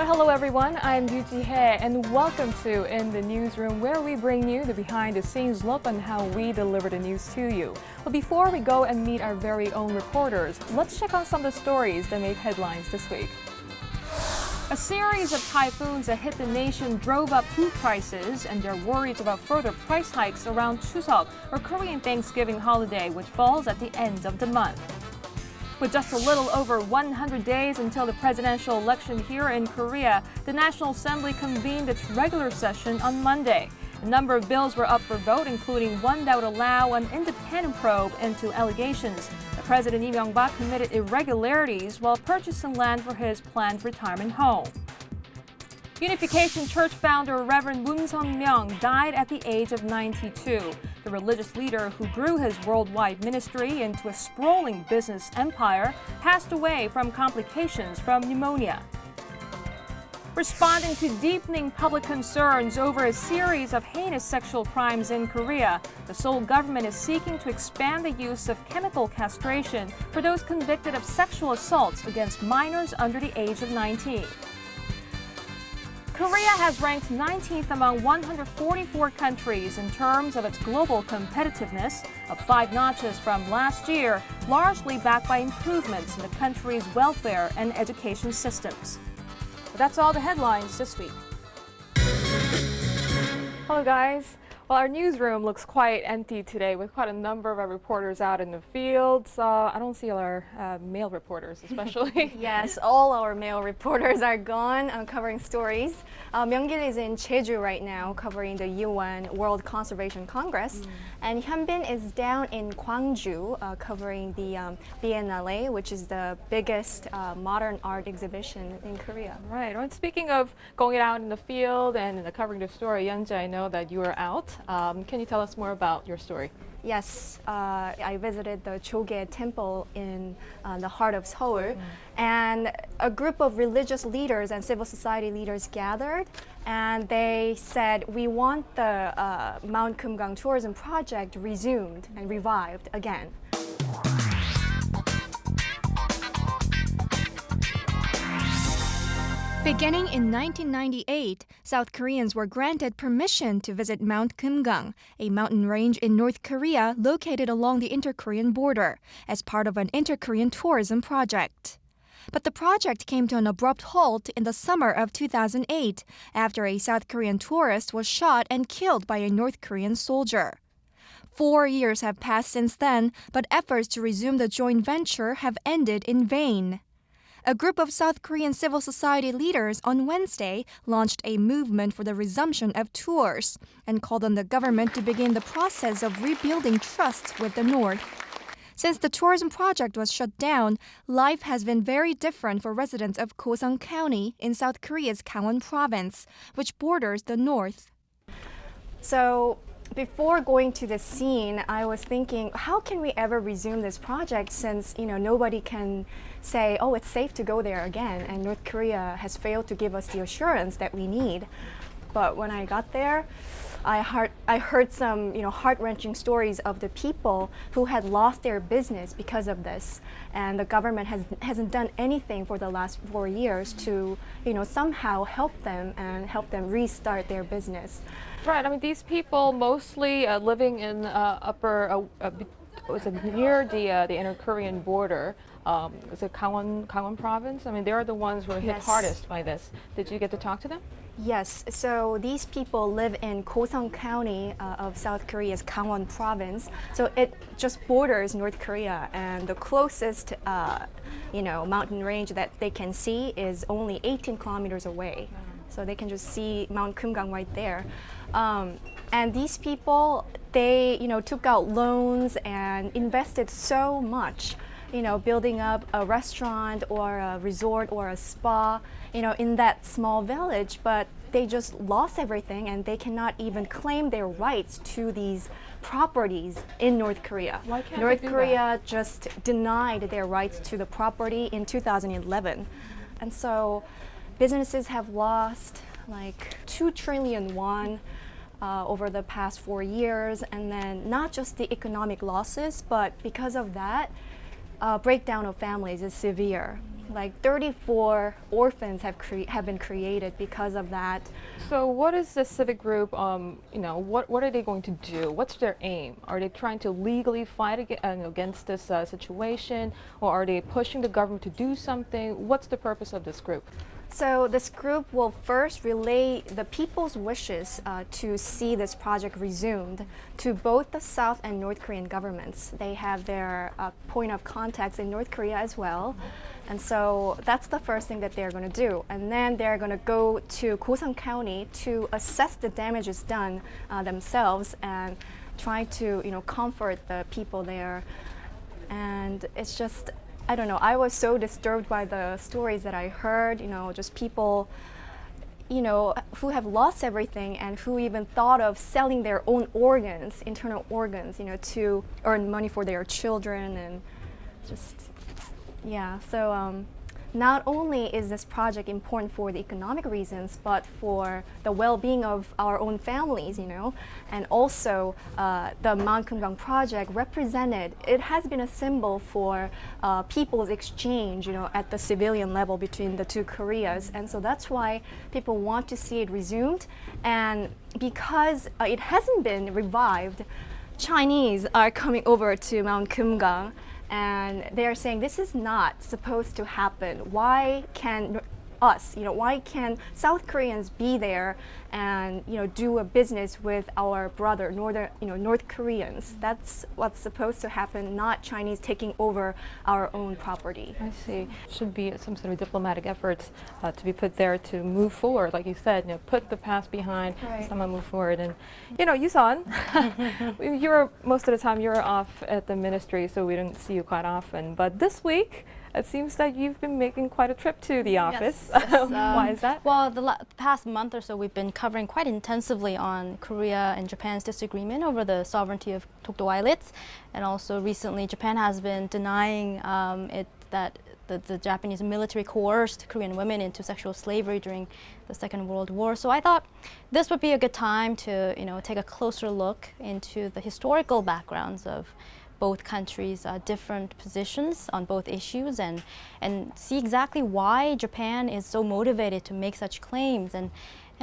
Well, hello everyone, I'm Beauty Hye and welcome to In the Newsroom, where we bring you the behind-the-scenes look on how we deliver the news to you. But before we go and meet our very own reporters, let's check on some of the stories that made headlines this week. A series of typhoons that hit the nation drove up food prices, and there are worries about further price hikes around Chuseok, or Korean Thanksgiving holiday, which falls at the end of the month. With just a little over 100 days until the presidential election here in Korea, the National Assembly convened its regular session on Monday. A number of bills were up for vote, including one that would allow an independent probe into allegations that President Lee Myung-bak committed irregularities while purchasing land for his planned retirement home. Unification Church founder Reverend Moon Sung-myung died at the age of 92. The religious leader, who grew his worldwide ministry into a sprawling business empire, passed away from complications from pneumonia. Responding to deepening public concerns over a series of heinous sexual crimes in Korea, the Seoul government is seeking to expand the use of chemical castration for those convicted of sexual assaults against minors under the age of 19. Korea has ranked 19th among 144 countries in terms of its global competitiveness, up 5 notches from last year, largely backed by improvements in the country's welfare and education systems. But that's all the headlines this week. Hello guys. Well, our newsroom looks quite empty today with quite a number of our reporters out in the fields. I don't see our male reporters especially. Yes, all our male reporters are gone covering stories. Myung-gil is in Jeju right now covering the UN World Conservation Congress. And Hyunbin is down in Gwangju covering the Biennale, which is the biggest modern art exhibition in Korea. Right. Well, speaking of going out in the field and covering the story, Yeonji, I know that you were out. Can you tell us more about your story? Yes, I visited the Choge Temple in the heart of Seoul, and a group of religious leaders and civil society leaders gathered, and they said, we want the Mount Geumgang tourism project resumed and revived again. Beginning in 1998, South Koreans were granted permission to visit Mount Geumgang, a mountain range in North Korea located along the inter-Korean border, as part of an inter-Korean tourism project. But the project came to an abrupt halt in the summer of 2008 after a South Korean tourist was shot and killed by a North Korean soldier. 4 years have passed since then, but efforts to resume the joint venture have ended in vain. A group of South Korean civil society leaders on Wednesday launched a movement for the resumption of tours and called on the government to begin the process of rebuilding trust with the North. Since the tourism project was shut down, life has been very different for residents of Goseong County in South Korea's Gangwon province, which borders the North. So, before going to the scene, I was thinking, how can we ever resume this project since, nobody can say, oh, it's safe to go there again, and North Korea has failed to give us the assurance that we need. But when I got there, I heard some, heart-wrenching stories of the people who had lost their business because of this, and the government hasn't done anything for the last 4 years to, somehow help them and help them restart their business. Right. I mean, these people mostly living in near the inter-Korean border. Is it Gangwon province? I mean, they're the ones who were hit hardest by this. Did you get to talk to them? Yes, so these people live in Goseong County of South Korea's Gangwon province. So it just borders North Korea, and the closest, mountain range that they can see is only 18 kilometers away. So they can just see Mount Geumgang right there. And these people, they, took out loans and invested so much, building up a restaurant or a resort or a spa, in that small village, but they just lost everything and they cannot even claim their rights to these properties in North Korea. Why can't North they do Korea just denied their rights to the property in 2011. And so businesses have lost like 2 trillion won over the past 4 years, and then not just the economic losses, but because of that, breakdown of families is severe. like 34 orphans have been created because of that. So what is the civic group, what are they going to do? What's their aim? Are they trying to legally fight against this situation, or are they pushing the government to do something? What's the purpose of this group? So this group will first relay the people's wishes to see this project resumed to both the South and North Korean governments. They have their point of contacts in North Korea as well. And so that's the first thing that they're going to do. And then they're going to go to Geumgang County to assess the damages done themselves and try to, comfort the people there. And it's just, I don't know, I was so disturbed by the stories that I heard, just people, who have lost everything and who even thought of selling their own organs, internal organs, to earn money for their children and just, yeah. So not only is this project important for the economic reasons, but for the well-being of our own families, and also the Mount Geumgang project it has been a symbol for people's exchange, at the civilian level between the two Koreas, and so that's why people want to see it resumed, and because it hasn't been revived, Chinese are coming over to Mount Geumgang. And they're saying this is not supposed to happen. Why can why can South Koreans be there and do a business with our brother North Koreans? That's what's supposed to happen, not Chinese taking over our own property. I see. Should be some sort of diplomatic efforts to be put there to move forward, like you said, put the past behind, Right. someone move forward. And You-sun, most of the time you're off at the ministry, so we don't see you quite often. But this week, it seems that you've been making quite a trip to the office. Yes. Why is that? Well, the past month or so, we've been covering quite intensively on Korea and Japan's disagreement over the sovereignty of Dokdo Islets, and also recently, Japan has been denying that the Japanese military coerced Korean women into sexual slavery during the Second World War. So I thought this would be a good time to take a closer look into the historical backgrounds of both countries' different positions on both issues, and see exactly why Japan is so motivated to make such claims, and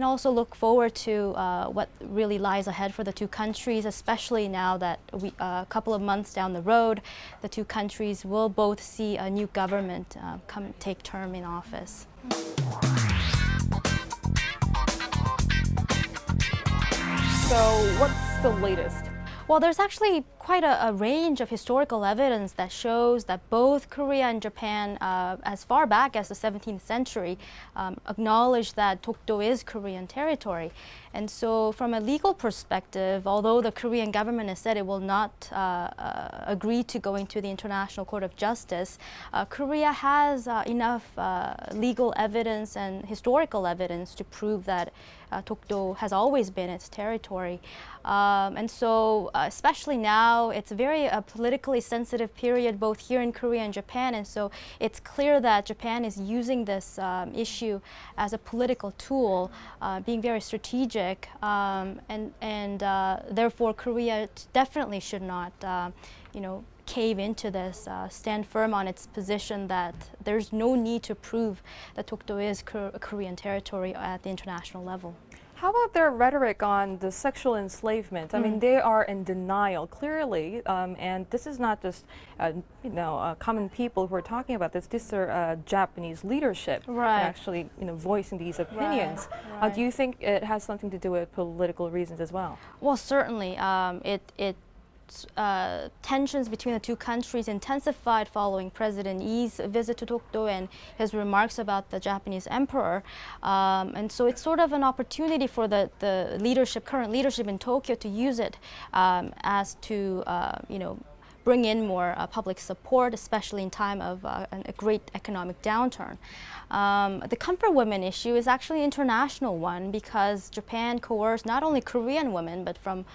also look forward to what really lies ahead for the two countries, especially now that a couple of months down the road, the two countries will both see a new government take term in office. So what's the latest? Well, there's actually quite a range of historical evidence that shows that both Korea and Japan, as far back as the 17th century, acknowledged that Dokdo is Korean territory. And so from a legal perspective, although the Korean government has said it will not agree to going to the International Court of Justice, Korea has enough legal evidence and historical evidence to prove that Dokdo has always been its territory. And so, especially now, it's a very politically sensitive period both here in Korea and Japan, and so it's clear that Japan is using this issue as a political tool, being very strategic, and therefore Korea definitely should not, cave into this, stand firm on its position that there's no need to prove that Dokdo is Korean territory at the international level. How about their rhetoric on the sexual enslavement? I mean, they are in denial, clearly, and this is not just, common people who are talking about this. These are Japanese leadership Right. actually, voicing these opinions. Right. Do you think it has something to do with political reasons as well? Well, certainly, tensions between the two countries intensified following President Lee's visit to Dokdo and his remarks about the Japanese emperor. And so it's sort of an opportunity for the current leadership in Tokyo to use it as to, bring in more public support, especially in time of a great economic downturn. The comfort women issue is actually an international one because Japan coerced not only Korean women, but from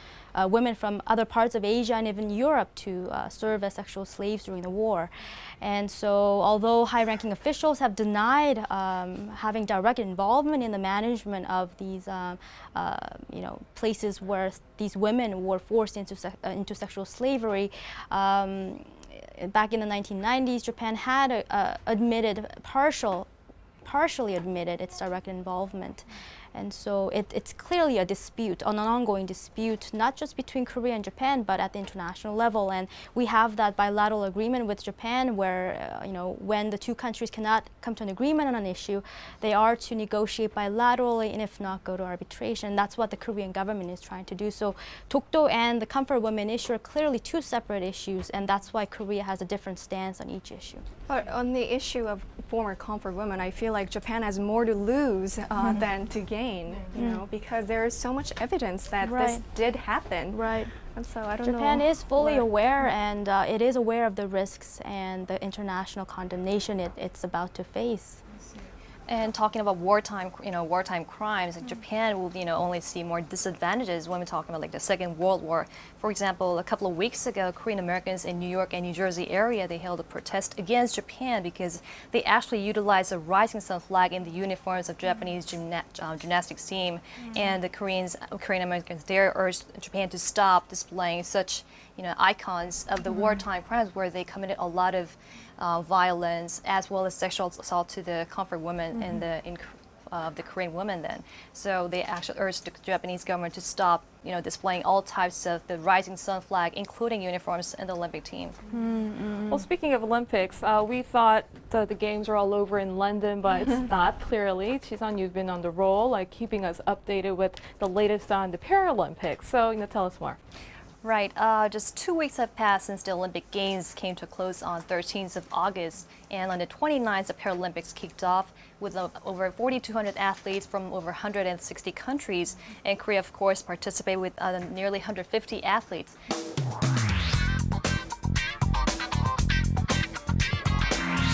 women from other parts of Asia and even Europe to serve as sexual slaves during the war. And so although high-ranking officials have denied having direct involvement in the management of these places where these women were forced into sexual slavery, back in the 1990s, Japan had partially admitted its direct involvement. And so it's clearly a dispute, an ongoing dispute, not just between Korea and Japan, but at the international level. And we have that bilateral agreement with Japan where, when the two countries cannot come to an agreement on an issue, they are to negotiate bilaterally, and if not, go to arbitration. That's what the Korean government is trying to do. So Dokdo and the comfort women issue are clearly two separate issues, and that's why Korea has a different stance on each issue. But on the issue of former comfort women, I feel like Japan has more to lose than to gain. Because there is so much evidence that this did happen. Right. And so I don't know. Japan is fully aware, and it is aware of the risks and the international condemnation it's about to face. And talking about wartime crimes, like Japan will, only see more disadvantages when we're talking about like the Second World War. For example, a couple of weeks ago, Korean Americans in New York and New Jersey area, they held a protest against Japan because they actually utilized a rising sun flag in the uniforms of Japanese gymnastics team, and the Korean Americans there urged Japan to stop displaying such, icons of the wartime crimes where they committed a lot of violence as well as sexual assault to the comfort women and the Korean women then. So they actually urged the Japanese government to stop, displaying all types of the rising sun flag, including uniforms in the Olympic team. Well, speaking of Olympics, we thought the games were all over in London, but it's not, clearly. Ji-sun, you've been on the roll, like keeping us updated with the latest on the Paralympics. So, tell us more. Right. Just 2 weeks have passed since the Olympic Games came to a close on 13th of August. And on the 29th, the Paralympics kicked off with over 4,200 athletes from over 160 countries. And Korea, of course, participated with nearly 150 athletes.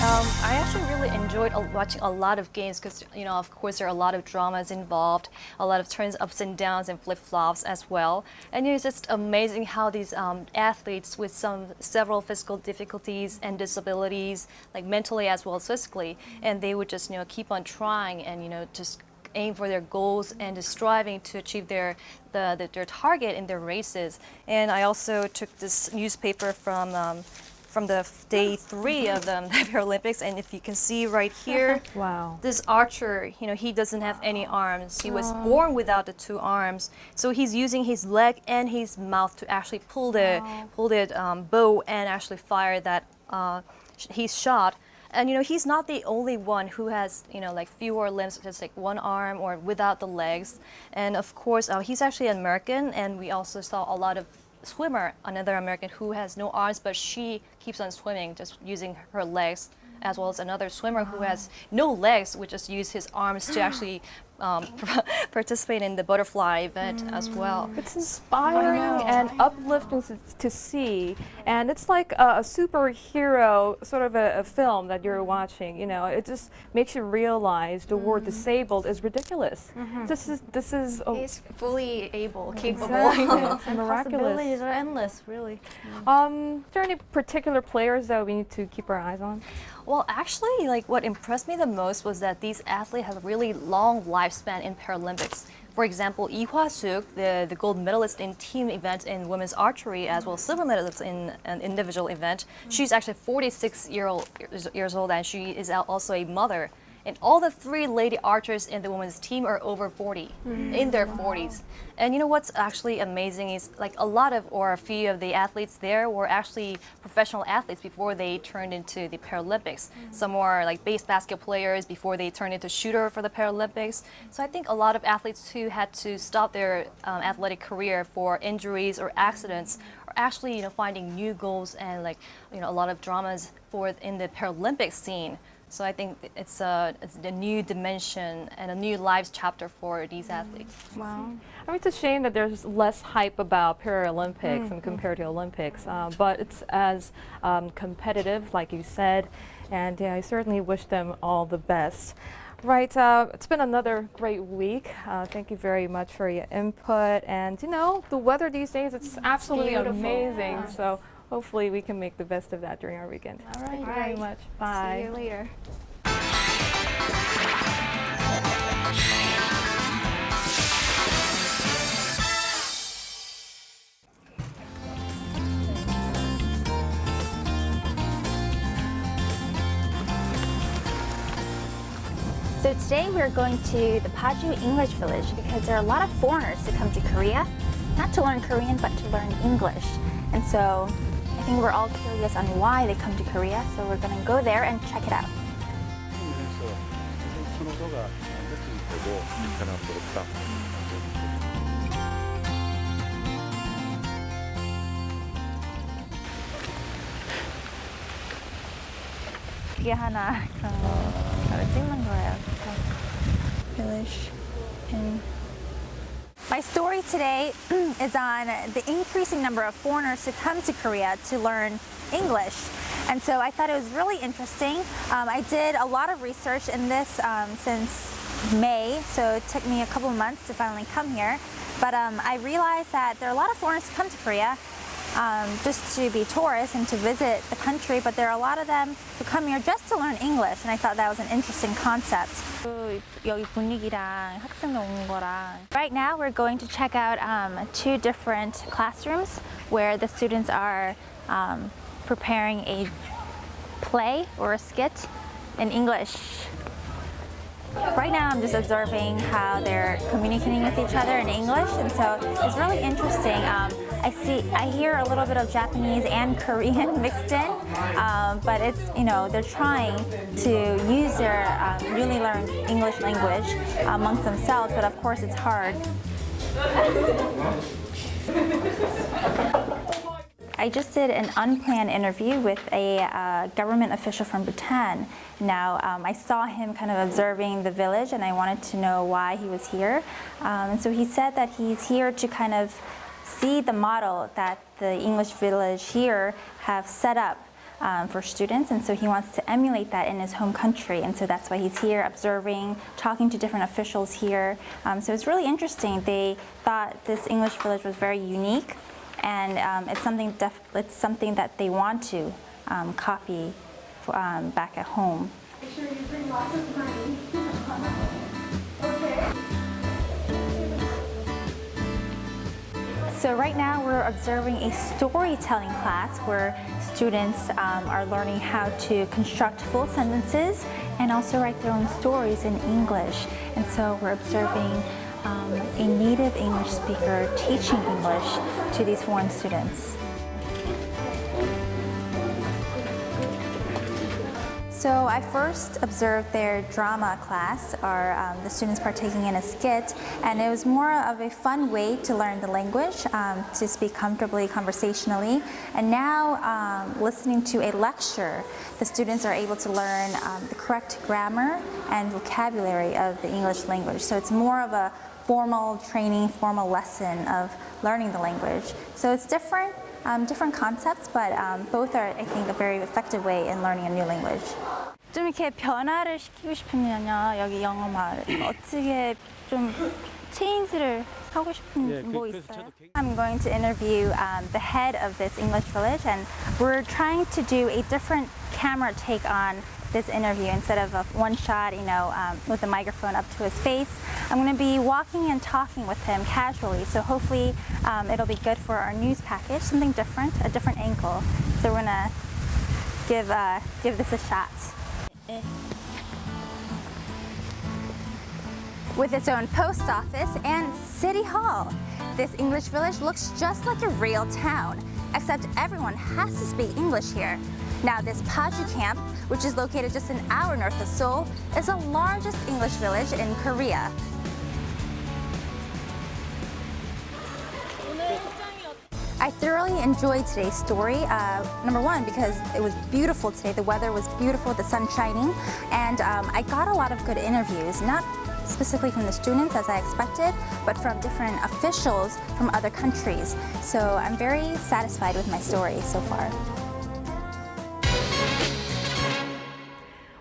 I actually really enjoyed watching a lot of games because, of course, there are a lot of dramas involved, a lot of turns, ups and downs, and flip-flops as well. And it's just amazing how these athletes with several physical difficulties and disabilities, like mentally as well as physically, and they would just, keep on trying and, just aim for their goals and just striving to achieve their target in their races. And I also took this newspaper from the day 3 of the Paralympics, and if you can see right here, Wow. this archer, he doesn't have any arms. He was born without the 2 arms, so he's using his leg and his mouth to actually pull the bow and actually fire that he's shot. And he's not the only one who has like fewer limbs, just like 1 arm or without the legs. And of course, he's actually an American, and we also saw a lot of another American who has no arms, but she keeps on swimming just using her legs, as well as another swimmer who has no legs, would just use his arms to actually participate in the butterfly event as well. It's inspiring and uplifting to see, and it's like a superhero sort of a film that you're watching. It just makes you realize the word disabled is ridiculous. This is He's fully able, capable. Exactly. Miraculous. Possibilities are endless, really. Is there any particular players that we need to keep our eyes on? Well, actually, like what impressed me the most was that these athletes have a really long lifespan in Paralympics. For example, Lee Hwa-suk, the gold medalist in team event in women's archery, as well as silver medalist in an individual event, she's actually 46 years old, and she is also a mother. And all the 3 lady archers in the women's team are over 40, in their 40s. And what's actually amazing is like a few of the athletes there were actually professional athletes before they turned into the Paralympics. Some were like base basket players before they turned into shooter for the Paralympics. So I think a lot of athletes too had to stop their athletic career for injuries or accidents, or actually finding new goals and like a lot of dramas in the Paralympic scene. So I think it's a new dimension and a new lives chapter for these athletes. Wow. I mean, it's a shame that there's less hype about Paralympics compared to Olympics, but it's as competitive, like you said, and I certainly wish them all the best. Right, it's been another great week. Thank you very much for your input. And the weather these days, it's absolutely amazing. So hopefully we can make the best of that during our weekend. All right. Thank you very much. Bye. See you later. So today we're going to the Paju English Village because there are a lot of foreigners who come to Korea, not to learn Korean, but to learn English. And so I think we're all curious on why they come to Korea, so we're going to go there and check it out. 이게 하나 그런 거를 찍는 거예요. Village in. My story today is on the increasing number of foreigners who come to Korea to learn English. And so I thought it was really interesting. I did a lot of research in this since May, so it took me a couple of months to finally come here. But I realized that there are a lot of foreigners who come to Korea just to be tourists and to visit the country, but there are a lot of them who come here just to learn English, and I thought that was an interesting concept. 여기 분위기랑 학생들 오는 거랑. Right now we're going to check out two different classrooms where the students are preparing a play or a skit in English. Right now I'm just observing how they're communicating with each other in English, and so it's really interesting. I hear a little bit of Japanese and Korean mixed in, but it's, they're trying to use their newly learned English language amongst themselves, but of course it's hard. I just did an unplanned interview with a government official from Bhutan. Now, I saw him kind of observing the village, and I wanted to know why he was here. And so he said that he's here to kind of see the model that the English village here have set up for students, and so he wants to emulate that in his home country, and so that's why he's here observing, talking to different officials here. So it's really interesting. They thought this English village was very unique, and it's something that they want to copy back at home. Make sure you bring lots of money. Okay. So right now we're observing a storytelling class where students are learning how to construct full sentences and also write their own stories in English. And so we're observing a native English speaker teaching English to these foreign students. So I first observed their drama class, or the students partaking in a skit, and it was more of a fun way to learn the language, to speak comfortably, conversationally. And now, listening to a lecture, the students are able to learn the correct grammar and vocabulary of the English language. So it's more of a formal training, formal lesson of learning the language. So it's different concepts, but both are, I think, a very effective way in learning a new language. 좀 이렇게 변화를 시키고 싶으면요, 여기 영어 마을 어떻게 좀 체인지를 하고 싶은 뭐 있어요? I'm going to interview the head of this English village, and we're trying to do a different camera take on this interview. Instead of a one shot, with the microphone up to his face, I'm going to be walking and talking with him casually. So hopefully it'll be good for our news package, something different, a different angle. So we're going to give this a shot. With its own post office and city hall, this English village looks just like a real town, except everyone has to speak English here. Now, this Paju camp, which is located just an hour north of Seoul, is the largest English village in Korea. I thoroughly enjoyed today's story. Number one, because it was beautiful today. The weather was beautiful, the sun shining, and I got a lot of good interviews, not specifically from the students as I expected, but from different officials from other countries. So I'm very satisfied with my story so far.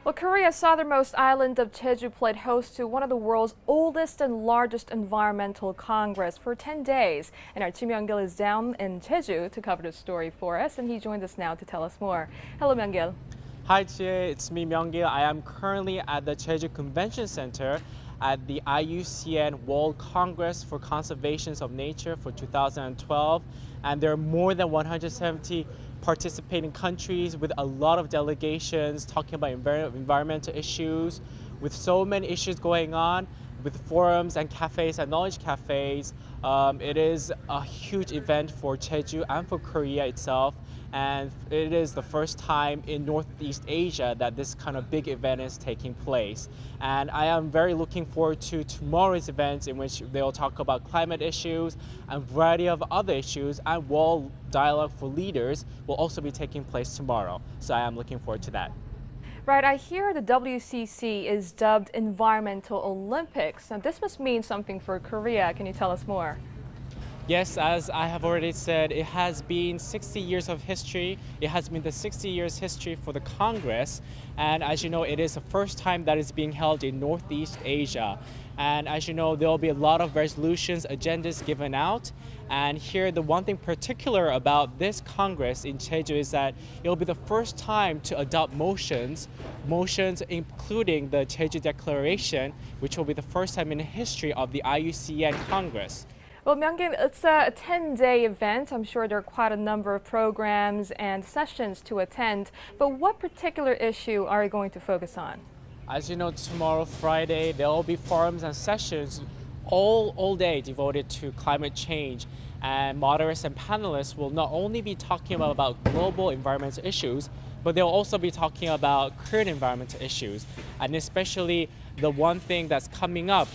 Well, Korea's southernmost island of Jeju played host to one of the world's oldest and largest environmental congress for 10 days. And our KimYeon-ji is down in Jeju to cover the story for us, and he joined us now to tell us more. Hello, Myung-gil. Hi, Chie. It's me, Myung-gil. I am currently at the Jeju Convention Center at the IUCN World Congress for Conservation of Nature for 2012. And there are more than 170 participating countries with a lot of delegations talking about environmental issues, with so many issues going on, with forums and cafes and knowledge cafes. It is a huge event for Jeju and for Korea itself, and it is the first time in Northeast Asia that this kind of big event is taking place. And I am very looking forward to tomorrow's events, in which they will talk about climate issues and a variety of other issues, and World Dialogue for Leaders will also be taking place tomorrow. So I am looking forward to that. Right, I hear the WCC is dubbed Environmental Olympics. Now, this must mean something for Korea. Can you tell us more? Yes, as I have already said, it has been 60 years of history. It has been the 60 years history for the Congress. And as you know, it is the first time that it's being held in Northeast Asia. And as you know, there will be a lot of resolutions, agendas given out. And here, the one thing particular about this Congress in Jeju is that it will be the first time to adopt motions including the Jeju Declaration, which will be the first time in the history of the IUCN Congress. Well, Myung-gin, it's a 10-day event. I'm sure there are quite a number of programs and sessions to attend. But what particular issue are you going to focus on? As you know, tomorrow, Friday, there will be forums and sessions all day devoted to climate change. And moderates and panelists will not only be talking about global environmental issues, but they'll also be talking about Korean environmental issues. And especially the one thing that's coming up,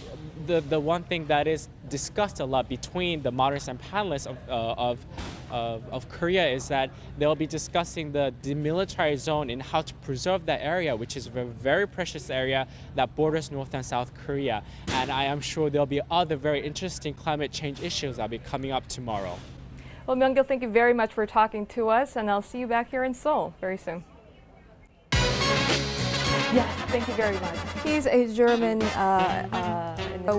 the one thing that is discussed a lot between the moderates and panelists of Korea is that they'll be discussing the demilitarized zone and how to preserve that area, which is a very precious area that borders North and South Korea. And I am sure there'll be other very interesting climate change issues that'll be coming up tomorrow. Well, Myung-gil, thank you very much for talking to us, and I'll see you back here in Seoul very soon. Yes, thank you very much. He's a German.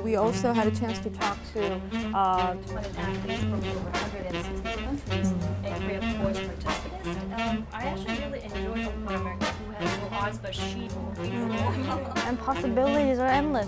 We also had a chance to talk to 200 athletes from over 160 countries and Korea, of course, participants. I actually really enjoyed the America who has no odds, but she And possibilities are endless.